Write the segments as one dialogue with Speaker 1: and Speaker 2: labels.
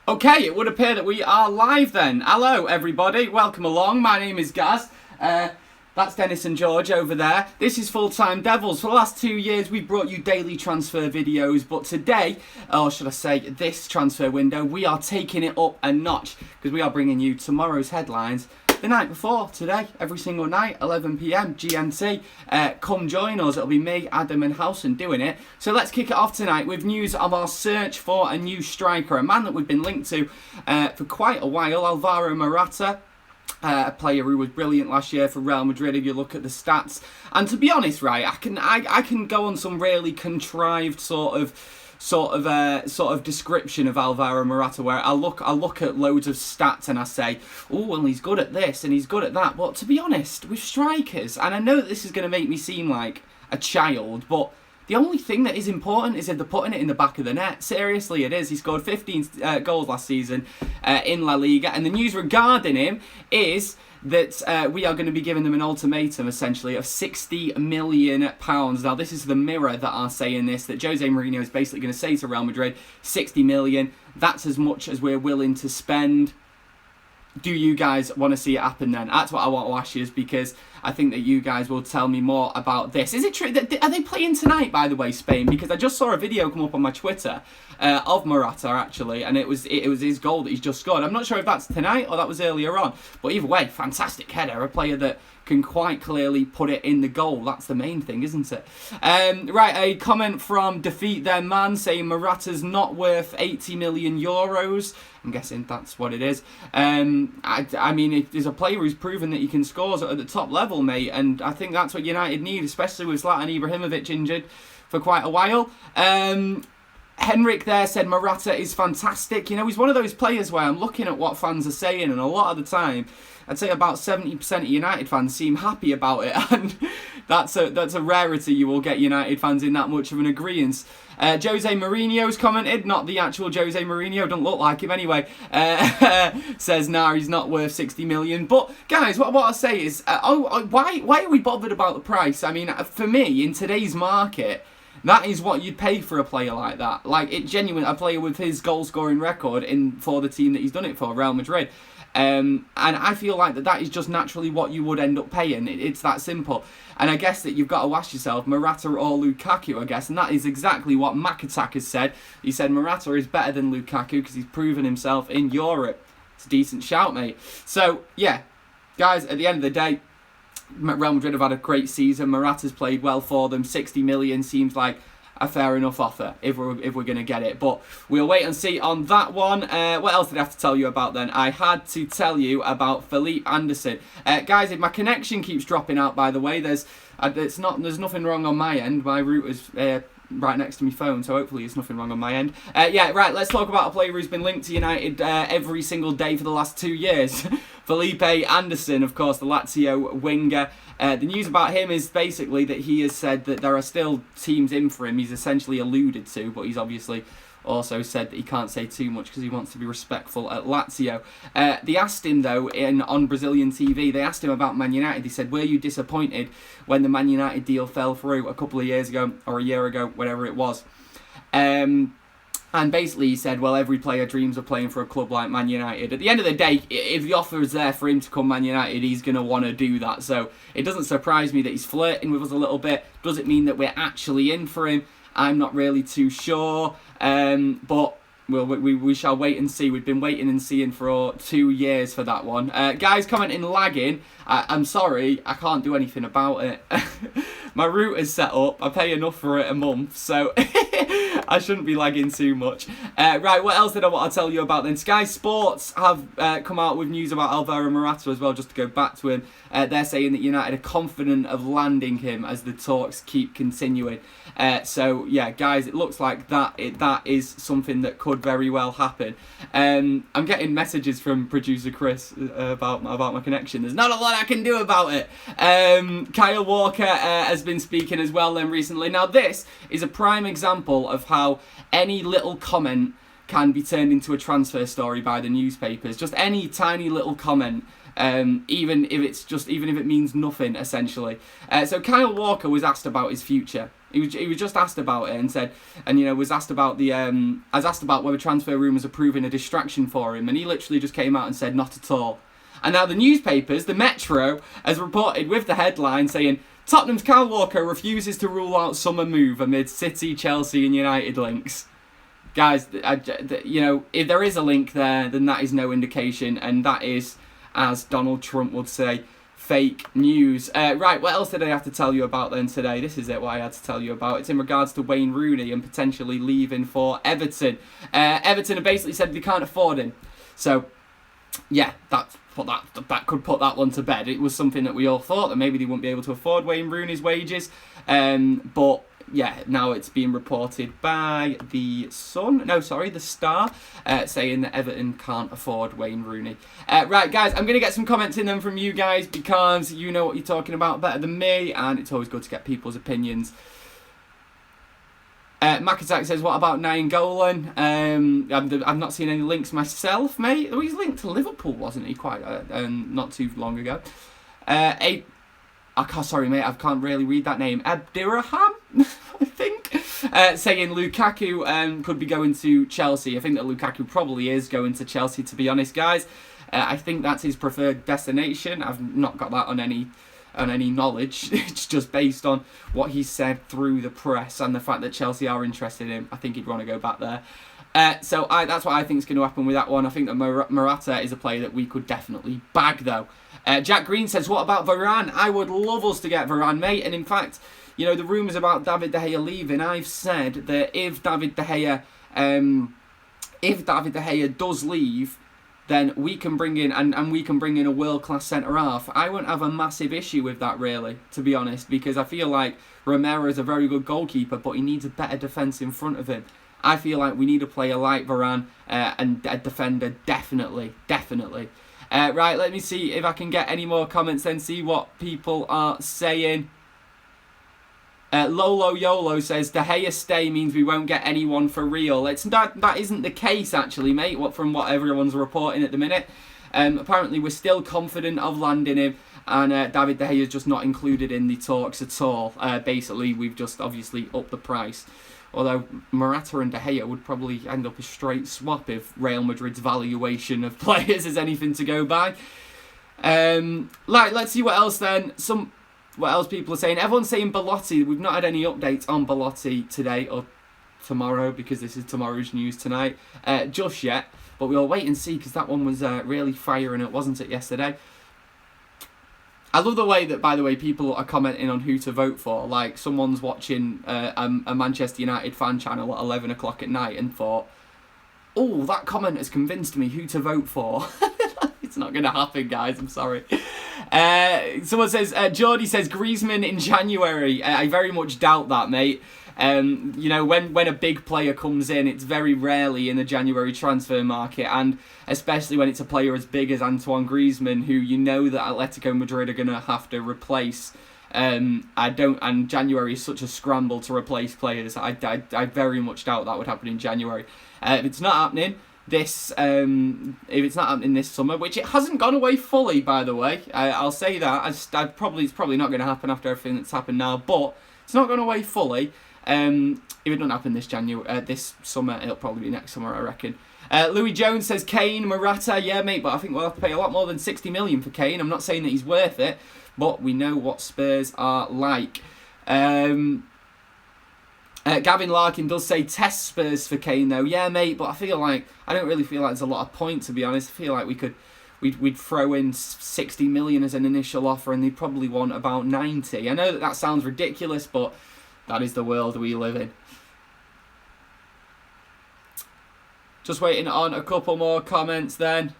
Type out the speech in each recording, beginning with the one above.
Speaker 1: Okay, it would appear that we are live then. Hello, everybody. Welcome along. My name is Gaz. That's Dennis and George over there. This is Full Time Devils. For the last 2 years, we've brought you daily transfer videos. But today, or should I say this transfer window, we are taking it up a notch because we are bringing you tomorrow's headlines the night before today, every single night, 11 PM GMT. Come join us. It'll be me, Adam and Howson doing it. So let's kick it off tonight with news of our search for a new striker, a man that we've been linked to for quite a while, Alvaro Morata. A player who was brilliant last year for Real Madrid if you look at the stats. And to be honest, right, I can go on some really contrived sort of description of Alvaro Morata where I look at loads of stats and I say, oh, well, he's good at this and he's good at that. But to be honest, with strikers, and I know that this is going to make me seem like a child, but the only thing that is important is if they're putting it in the back of the net. Seriously, it is. He scored 15 goals last season in La Liga. And the news regarding him is that we are going to be giving them an ultimatum, essentially, of £60 million. Now, this is the Mirror that are saying this, that Jose Mourinho is basically going to say to Real Madrid, 60 million, that's as much as we're willing to spend. Do you guys want to see it happen then? That's what I want to ask you, is because I think that you guys will tell me more about this. Is it true? Are they playing tonight, by the way, Spain? Because I just saw a video come up on my Twitter of Morata, actually, and it was his goal that he's just scored. I'm not sure if that's tonight or that was earlier on. But either way, fantastic header. A player that can quite clearly put it in the goal. That's the main thing, isn't it? Right, a comment from Defeat Their Man saying Morata's not worth 80 million euros. I'm guessing that's what it is. I mean, there's a player who's proven that he can score at the top level, mate, and I think that's what United need, especially with Zlatan Ibrahimovic injured for quite a while. Henrik there said Morata is fantastic. You know, he's one of those players where I'm looking at what fans are saying, and a lot of the time, I'd say about 70% of United fans seem happy about it, and that's a rarity. You will get United fans in that much of an agreement. Jose Mourinho's commented, not the actual Jose Mourinho, don't look like him anyway, says, nah, he's not worth 60 million. But, guys, what I say is, why are we bothered about the price? I mean, for me, in today's market, that is what you'd pay for a player like that. Like, a player with his goal-scoring record for the team that he's done it for, Real Madrid. And I feel like that is just naturally what you would end up paying. It's that simple. And I guess that you've got to ask yourself, Morata or Lukaku, I guess. And that is exactly what McAttack has said. He said Morata is better than Lukaku because he's proven himself in Europe. It's a decent shout, mate. So, yeah, guys, at the end of the day, Real Madrid have had a great season. Morata's played well for them. 60 million seems like a fair enough offer if we're going to get it. But we'll wait and see on that one. What else did I have to tell you about then? I had to tell you about Felipe Anderson. Guys, if my connection keeps dropping out, by the way, there's nothing wrong on my end. My router's right next to my phone, so hopefully it's nothing wrong on my end. Yeah, right, let's talk about a player who's been linked to United every single day for the last 2 years. Felipe Anderson, of course, the Lazio winger. The news about him is basically that he has said that there are still teams in for him. He's essentially alluded to, but he's obviously also said that he can't say too much because he wants to be respectful at Lazio. They asked him, though, on Brazilian TV, they asked him about Man United. They said, were you disappointed when the Man United deal fell through a couple of years ago, or a year ago, whatever it was? And basically he said, well, every player dreams of playing for a club like Man United. At the end of the day, if the offer is there for him to come Man United, he's going to want to do that. So it doesn't surprise me that he's flirting with us a little bit. Does it mean that we're actually in for him? I'm not really too sure. But we shall wait and see. We've been waiting and seeing for 2 years for that one. Guys commenting lagging. I'm sorry, I can't do anything about it. My router's set up. I pay enough for it a month, so I shouldn't be lagging too much. Right, what else did I want to tell you about then? Sky Sports have come out with news about Alvaro Morata as well, just to go back to him. They're saying that United are confident of landing him as the talks keep continuing. So, yeah, guys, it looks like that is something that could very well happen. I'm getting messages from producer Chris about my connection. There's not a lot I can do about it. Kyle Walker has been speaking as well then recently. Now, this is a prime example of how any little comment can be turned into a transfer story by the newspapers. Just any tiny little comment even if it means nothing, essentially. So Kyle Walker was asked about his future. He was just asked about it and said, and was asked about whether transfer rumours are proving a distraction for him, and he literally just came out and said not at all. And now the newspapers, the Metro, has reported with the headline saying Tottenham's Kyle Walker refuses to rule out summer move amid City, Chelsea and United links. Guys, if there is a link there, then that is no indication, and that is, as Donald Trump would say, fake news. Right, what else did I have to tell you about then today? This is what I had to tell you about. It's in regards to Wayne Rooney and potentially leaving for Everton. Everton have basically said they can't afford him. So, yeah, that could put that one to bed. It was something that we all thought, that maybe they wouldn't be able to afford Wayne Rooney's wages. But yeah, now it's being reported by the Star, saying that Everton can't afford Wayne Rooney. Right, guys, I'm going to get some comments in them from you guys, because you know what you're talking about better than me, and it's always good to get people's opinions. Makatak says, what about Nainggolan? I've not seen any links myself, mate. Oh, he's linked to Liverpool, wasn't he, quite not too long ago. Sorry, mate, I can't really read that name. Abdiraham, I think, saying Lukaku could be going to Chelsea. I think that Lukaku probably is going to Chelsea, to be honest, guys. I think that's his preferred destination. I've not got that on any knowledge. It's just based on what he said through the press and the fact that Chelsea are interested in him. I think he'd want to go back there. So that's what I think is going to happen with that one. I think that Morata is a player that we could definitely bag, though. Jack Green says, what about Varane? I would love us to get Varane, mate. And in fact, the rumours about David De Gea leaving, I've said that if David De Gea does leave, then we can bring in and we can bring in a world-class centre-half. I won't have a massive issue with that, really, to be honest, because I feel like Romero is a very good goalkeeper, but he needs a better defence in front of him. I feel like we need a player like Varane and a defender, definitely. Right, let me see if I can get any more comments then, see what people are saying. Lolo Yolo says, De Gea stay means we won't get anyone for real. That isn't the case, actually, mate, from what everyone's reporting at the minute. Apparently, we're still confident of landing him, and David De Gea is just not included in the talks at all. Basically, we've just obviously upped the price. Although Morata and De Gea would probably end up a straight swap if Real Madrid's valuation of players is anything to go by. Let's see what else then. What else people are saying. Everyone's saying Belotti. We've not had any updates on Belotti today or tomorrow, because this is tomorrow's news tonight, just yet. But we'll wait and see, because that one was really firing, it wasn't it, yesterday? I love the way that, by the way, people are commenting on who to vote for. Like, someone's watching a Manchester United fan channel at 11 o'clock at night and thought, oh, that comment has convinced me who to vote for. It's not going to happen, guys. I'm sorry. Someone says, Geordie says Griezmann in January. I very much doubt that, mate. When a big player comes in, it's very rarely in the January transfer market, and especially when it's a player as big as Antoine Griezmann, who that Atletico Madrid are going to have to replace. And January is such a scramble to replace players. I very much doubt that would happen in January. If it's not happening this summer, which it hasn't gone away fully, by the way, I'll say that. It's probably not going to happen after everything that's happened now, but it's not gone away fully. If it doesn't happen this summer, it'll probably be next summer, I reckon. Louis Jones says Kane, Morata, yeah, mate, but I think we'll have to pay a lot more than 60 million for Kane. I'm not saying that he's worth it, but we know what Spurs are like. Gavin Larkin does say test Spurs for Kane, though. Yeah, mate, but I don't really feel like there's a lot of point, to be honest. I feel like we'd throw in 60 million as an initial offer, and they'd probably want about 90. I know that sounds ridiculous, but that is the world we live in. Just waiting on a couple more comments then.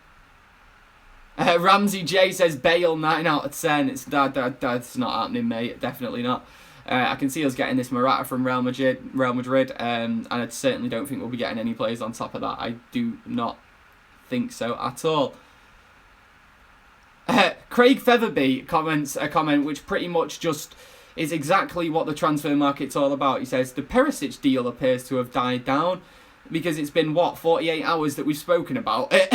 Speaker 1: Ramsey J says Bale 9 out of 10. That's not happening, mate. Definitely not. I can see us getting this Morata from Real Madrid, and I certainly don't think we'll be getting any players on top of that. I do not think so at all. Craig Featherby comments a comment which pretty much just is exactly what the transfer market's all about. He says, the Perisic deal appears to have died down because it's been, 48 hours that we've spoken about it.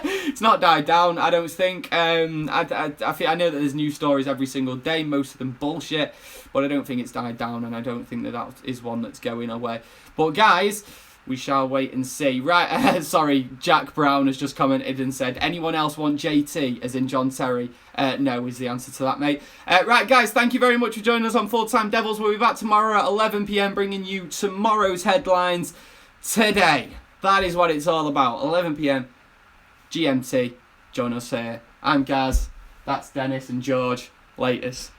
Speaker 1: It's not died down, I don't think. I know that there's news stories every single day, most of them bullshit, but I don't think it's died down, and I don't think that is one that's going away. But guys, we shall wait and see. Right, sorry, Jack Brown has just commented and said, anyone else want JT, as in John Terry? No is the answer to that, mate. Right, guys, thank you very much for joining us on Full Time Devils. We'll be back tomorrow at 11 PM, bringing you tomorrow's headlines today. That is what it's all about. 11 PM, GMT. Join us here. I'm Gaz. That's Dennis and George. Latest.